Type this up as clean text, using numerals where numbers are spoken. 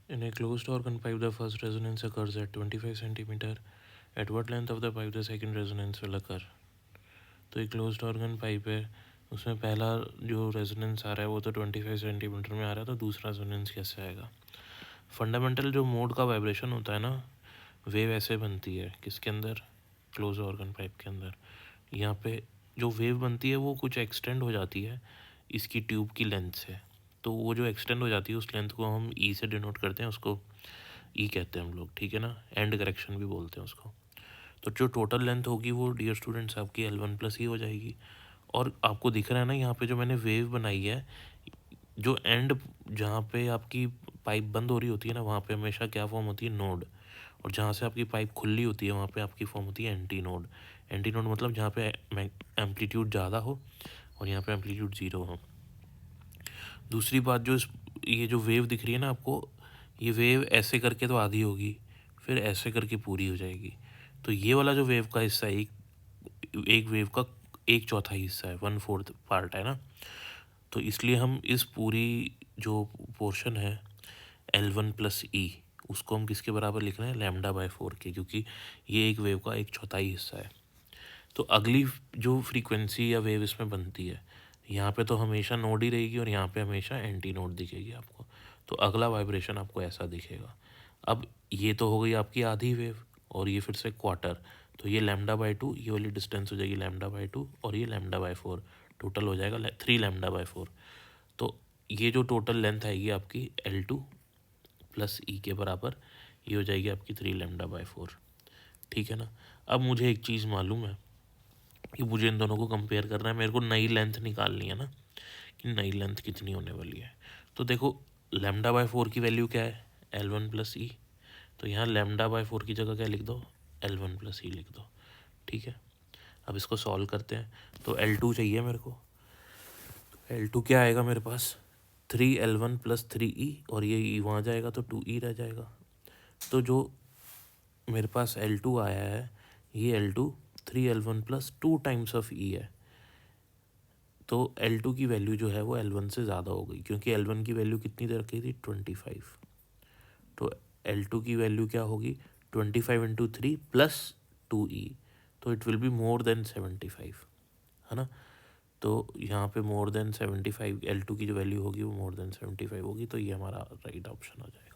In a closed organ pipe, the first resonance occurs at 25 centimeter. At what length of the pipe the second resonance will occur? तो एक closed organ pipe है, उसमें पहला जो resonance आ रहा है वो तो 25 सेंटीमीटर में आ रहा है, तो दूसरा रेजोनेंस कैसे आएगा? फंडामेंटल जो मोड का वाइब्रेशन होता है ना, वेव ऐसे बनती है किसके अंदर? क्लोज ऑर्गन पाइप के अंदर। यहाँ पे जो वेव बनती है वो कुछ एक्सटेंड हो जाती है इसकी ट्यूब की लेंथ से, तो वो जो एक्सटेंड हो जाती है उस लेंथ को हम ई से डिनोट करते हैं, उसको ई कहते हैं हम लोग, ठीक है ना, एंड करेक्शन भी बोलते हैं उसको। तो जो टोटल लेंथ होगी वो डियर स्टूडेंट्स आपकी L1 प्लस ही हो जाएगी। और आपको दिख रहा है ना यहाँ पे जो मैंने वेव बनाई है, जो एंड जहाँ पे आपकी पाइप बंद हो रही होती है ना, वहाँ पे हमेशा क्या फॉर्म होती है? नोड। और जहाँ से आपकी पाइप खुली होती है वहाँ पे आपकी फॉर्म होती है एंटी नोड। एंटी नोड मतलब जहाँ पे एम्पलीट्यूड ज़्यादा हो और यहाँ पे एम्पलीट्यूड ज़ीरो हो। दूसरी बात, जो ये जो वेव दिख रही है ना आपको, ये वेव ऐसे करके तो आधी होगी, फिर ऐसे करके पूरी हो जाएगी। तो ये वाला जो वेव का हिस्सा है, एक वेव का एक चौथाई हिस्सा है, 1/4 पार्ट है ना। तो इसलिए हम इस पूरी जो पोर्शन है L1 प्लस ई, उसको हम किसके बराबर लिख रहे हैं? λ/4 के, क्योंकि ये एक वेव का एक चौथाई हिस्सा है। तो अगली जो फ्रीक्वेंसी या वेव इसमें बनती है, यहाँ पे तो हमेशा नोड ही रहेगी और यहाँ पे हमेशा एंटी नोड दिखेगी आपको। तो अगला वाइब्रेशन आपको ऐसा दिखेगा। अब ये तो हो गई आपकी आधी वेव, और ये फिर से क्वार्टर, तो ये λ/2, ये वाली डिस्टेंस हो जाएगी λ/2 और ये λ/4, टोटल हो जाएगा 3 λ/4। तो ये जो टोटल लेंथ आएगी आपकी L2 प्लस ई के बराबर, ये हो जाएगी आपकी 3 λ/4, ठीक है ना। अब मुझे एक चीज़ मालूम है कि मुझे इन दोनों को कंपेयर करना है, मेरे को नई लेंथ निकालनी है ना, कि नई लेंथ कितनी होने वाली है। तो देखो λ/4 की वैल्यू क्या है? L1 प्लस ई। तो यहाँ λ/4 की जगह क्या लिख दो? L1 प्लस ई लिख दो, ठीक है। अब इसको सॉल्व करते हैं। तो L2 चाहिए मेरे को, L2 क्या आएगा मेरे पास? 3L1 प्लस 3E, और ये ई वहाँ जाएगा तो 2E रह जाएगा। तो जो मेरे पास L2 आया है, ये L2 3L1 plus 2 times of E है। तो L2 की वैल्यू जो है वो L1 से ज़्यादा हो गई, क्योंकि L1 की वैल्यू कितनी दे रखी थी? 25। तो L2 की वैल्यू क्या होगी? 25 इंटू 3 प्लस 2E, तो it will be more than 75, है ना। तो यहाँ पे मोर देन 75, L2 की जो वैल्यू होगी वो मोर देन 75 होगी, तो ये हमारा राइट ऑप्शन हो जाएगा।